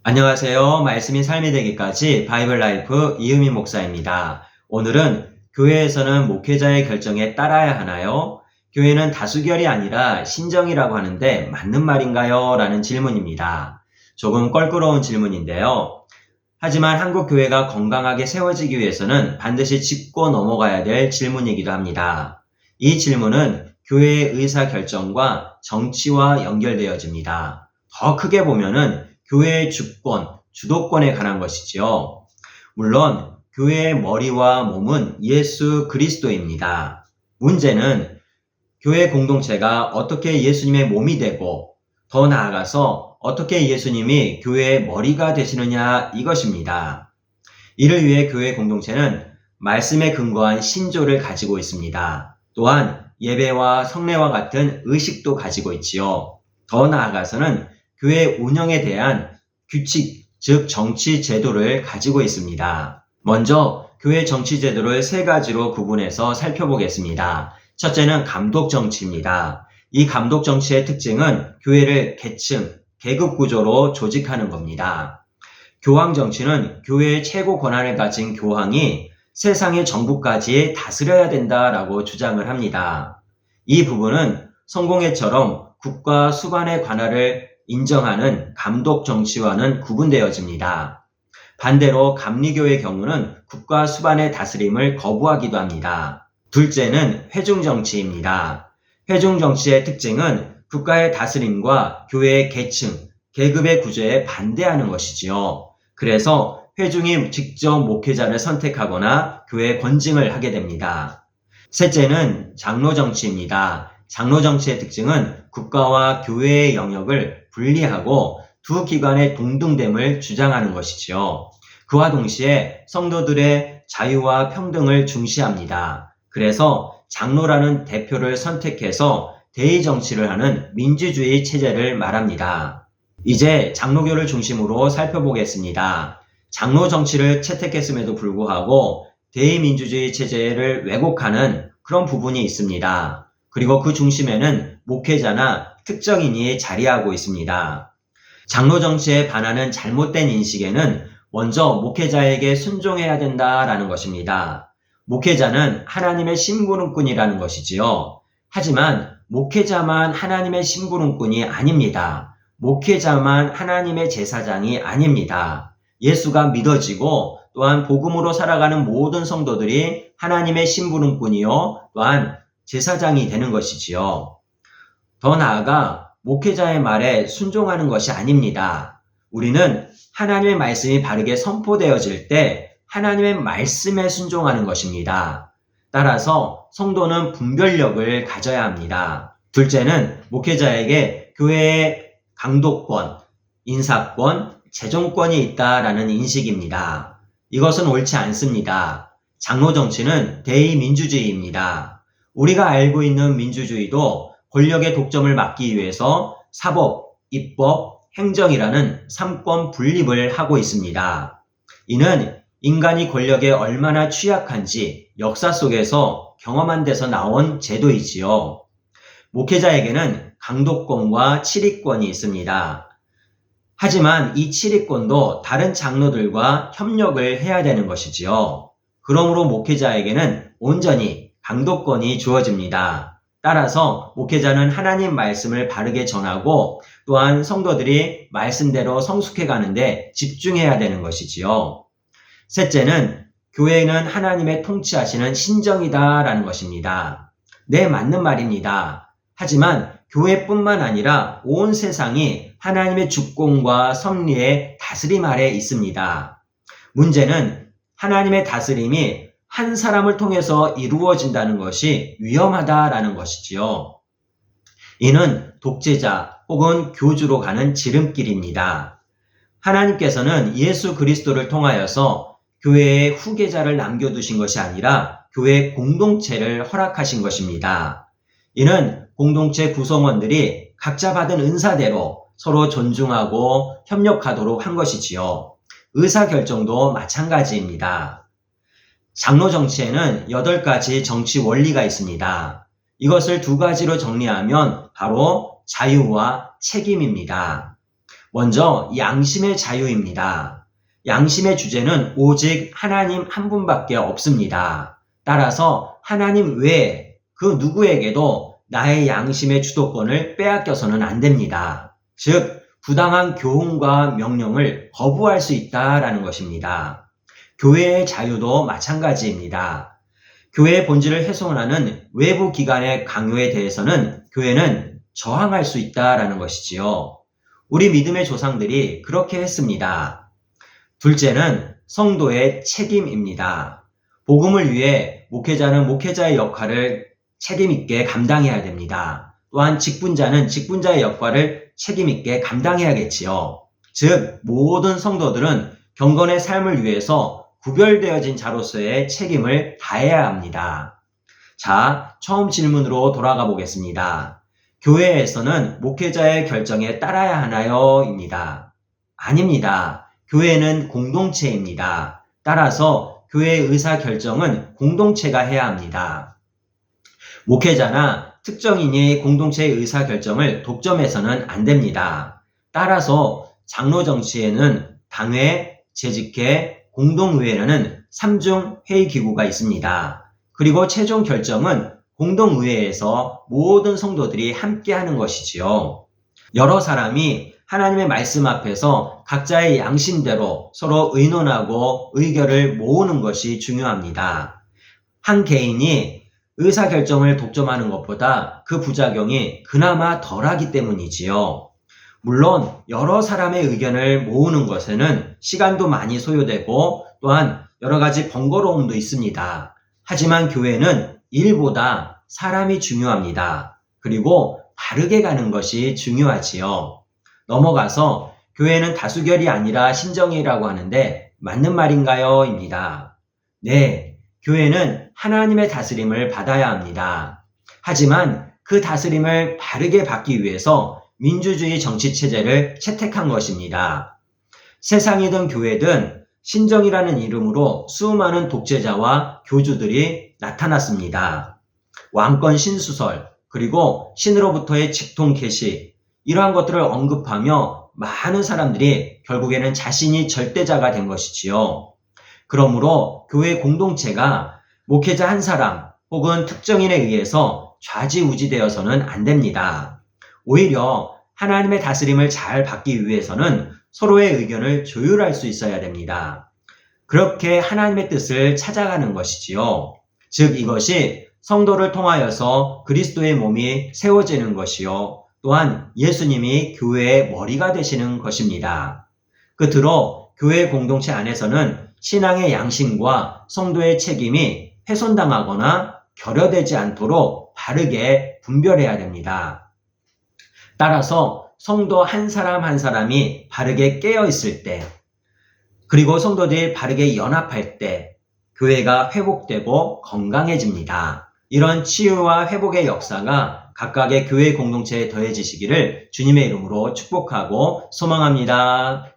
안녕하세요. 말씀이 삶이 되기까지 바이블 라이프 이은미 목사입니다. 오늘은 교회에서는 목회자의 결정에 따라야 하나요? 교회는 다수결이 아니라 신정이라고 하는데 맞는 말인가요? 라는 질문입니다. 조금 껄끄러운 질문인데요. 하지만 한국 교회가 건강하게 세워지기 위해서는 반드시 짚고 넘어가야 될 질문이기도 합니다. 이 질문은 교회의 의사 결정과 정치와 연결되어집니다. 더 크게 보면은 교회의 주권, 주도권에 관한 것이지요. 물론 교회의 머리와 몸은 예수 그리스도입니다. 문제는 교회 공동체가 어떻게 예수님의 몸이 되고 더 나아가서 어떻게 예수님이 교회의 머리가 되시느냐 이것입니다. 이를 위해 교회 공동체는 말씀에 근거한 신조를 가지고 있습니다. 또한 예배와 성례와 같은 의식도 가지고 있지요. 더 나아가서는 교회 운영에 대한 규칙, 즉 정치 제도를 가지고 있습니다. 먼저 교회 정치 제도를 세 가지로 구분해서 살펴보겠습니다. 첫째는 감독 정치입니다. 이 감독 정치의 특징은 교회를 계층, 계급 구조로 조직하는 겁니다. 교황 정치는 교회의 최고 권한을 가진 교황이 세상의 정부까지 다스려야 된다라고 주장을 합니다. 이 부분은 성공회처럼 국가 수반의 관할을 인정하는 감독 정치와는 구분되어집니다. 반대로 감리교의 경우는 국가 수반의 다스림을 거부하기도 합니다. 둘째는 회중 정치입니다. 회중 정치의 특징은 국가의 다스림과 교회의 계층, 계급의 구조에 반대하는 것이지요. 그래서 회중이 직접 목회자를 선택하거나 교회 권징을 하게 됩니다. 셋째는 장로 정치입니다. 장로 정치의 특징은 국가와 교회의 영역을 분리하고 두 기관의 동등됨을 주장하는 것이지요. 그와 동시에 성도들의 자유와 평등을 중시합니다. 그래서 장로라는 대표를 선택해서 대의 정치를 하는 민주주의 체제를 말합니다. 이제 장로교를 중심으로 살펴보겠습니다. 장로 정치를 채택했음에도 불구하고 대의민주주의 체제를 왜곡하는 그런 부분이 있습니다. 그리고 그 중심에는 목회자나 특정인이 자리하고 있습니다. 장로 정치에 반하는 잘못된 인식에는 먼저 목회자에게 순종해야 된다라는 것입니다. 목회자는 하나님의 심부름꾼이라는 것이지요. 하지만 목회자만 하나님의 심부름꾼이 아닙니다. 목회자만 하나님의 제사장이 아닙니다. 예수가 믿어지고 또한 복음으로 살아가는 모든 성도들이 하나님의 심부름꾼이요 또한 제사장이 되는 것이지요. 더 나아가 목회자의 말에 순종하는 것이 아닙니다. 우리는 하나님의 말씀이 바르게 선포되어질 때 하나님의 말씀에 순종하는 것입니다. 따라서 성도는 분별력을 가져야 합니다. 둘째는 목회자에게 교회의 강도권, 인사권, 재정권이 있다라는 인식입니다. 이것은 옳지 않습니다. 장로 정치는 대의민주주의입니다. 우리가 알고 있는 민주주의도 권력의 독점을 막기 위해서 사법, 입법, 행정이라는 삼권 분립을 하고 있습니다. 이는 인간이 권력에 얼마나 취약한지 역사 속에서 경험한 데서 나온 제도이지요. 목회자에게는 강도권과 치리권이 있습니다. 하지만 이 치리권도 다른 장로들과 협력을 해야 되는 것이지요. 그러므로 목회자에게는 온전히 강도권이 주어집니다. 따라서 목회자는 하나님 말씀을 바르게 전하고 또한 성도들이 말씀대로 성숙해 가는데 집중해야 되는 것이지요. 셋째는 교회는 하나님의 통치하시는 신정이다라는 것입니다. 네, 맞는 말입니다. 하지만 교회뿐만 아니라 온 세상이 하나님의 주권과 섭리의 다스림 아래 있습니다. 문제는 하나님의 다스림이 한 사람을 통해서 이루어진다는 것이 위험하다라는 것이지요. 이는 독재자 혹은 교주로 가는 지름길입니다. 하나님께서는 예수 그리스도를 통하여서 교회에 후계자를 남겨두신 것이 아니라 교회 공동체를 허락하신 것입니다. 이는 공동체 구성원들이 각자 받은 은사대로 서로 존중하고 협력하도록 한 것이지요. 의사결정도 마찬가지입니다. 장로 정치에는 8가지 정치 원리가 있습니다. 이것을 2가지로 정리하면 바로 자유와 책임입니다. 먼저 양심의 자유입니다. 양심의 주제는 오직 하나님 한 분밖에 없습니다. 따라서 하나님 외에 그 누구에게도 나의 양심의 주도권을 빼앗겨서는 안 됩니다. 즉, 부당한 교훈과 명령을 거부할 수 있다라는 것입니다. 교회의 자유도 마찬가지입니다. 교회의 본질을 훼손하는 외부 기관의 강요에 대해서는 교회는 저항할 수 있다라는 것이지요. 우리 믿음의 조상들이 그렇게 했습니다. 둘째는 성도의 책임입니다. 복음을 위해 목회자는 목회자의 역할을 책임있게 감당해야 됩니다. 또한 직분자는 직분자의 역할을 책임있게 감당해야겠지요. 즉, 모든 성도들은 경건의 삶을 위해서 구별되어진 자로서의 책임을 다해야 합니다. 자, 처음 질문으로 돌아가 보겠습니다. 교회에서는 목회자의 결정에 따라야 하나요? 입니다. 아닙니다. 교회는 공동체입니다. 따라서 교회의 의사 결정은 공동체가 해야 합니다. 목회자나 특정인이 공동체의 의사 결정을 독점해서는 안 됩니다. 따라서 장로 정치에는 당회, 재직회, 공동의회라는 3중 회의기구가 있습니다. 그리고 최종 결정은 공동의회에서 모든 성도들이 함께 하는 것이지요. 여러 사람이 하나님의 말씀 앞에서 각자의 양심대로 서로 의논하고 의견을 모으는 것이 중요합니다. 한 개인이 의사결정을 독점하는 것보다 그 부작용이 그나마 덜하기 때문이지요. 물론 여러 사람의 의견을 모으는 것에는 시간도 많이 소요되고 또한 여러 가지 번거로움도 있습니다. 하지만 교회는 일보다 사람이 중요합니다. 그리고 바르게 가는 것이 중요하지요. 넘어가서 교회는 다수결이 아니라 신정이라고 하는데 맞는 말인가요? 입니다. 네, 교회는 하나님의 다스림을 받아야 합니다. 하지만 그 다스림을 바르게 받기 위해서 민주주의 정치체제를 채택한 것입니다. 세상이든 교회든 신정이라는 이름으로 수많은 독재자와 교주들이 나타났습니다. 왕권 신수설, 그리고 신으로부터의 직통 계시, 이러한 것들을 언급하며 많은 사람들이 결국에는 자신이 절대자가 된 것이지요. 그러므로 교회 공동체가 목회자 한 사람 혹은 특정인에 의해서 좌지우지되어서는 안 됩니다. 오히려 하나님의 다스림을 잘 받기 위해서는 서로의 의견을 조율할 수 있어야 됩니다. 그렇게 하나님의 뜻을 찾아가는 것이지요. 즉, 이것이 성도를 통하여서 그리스도의 몸이 세워지는 것이요. 또한 예수님이 교회의 머리가 되시는 것입니다. 끝으로 교회 공동체 안에서는 신앙의 양심과 성도의 책임이 훼손당하거나 결여되지 않도록 바르게 분별해야 됩니다. 따라서 성도 한 사람 한 사람이 바르게 깨어 있을 때, 그리고 성도들이 바르게 연합할 때 교회가 회복되고 건강해집니다. 이런 치유와 회복의 역사가 각각의 교회 공동체에 더해지시기를 주님의 이름으로 축복하고 소망합니다.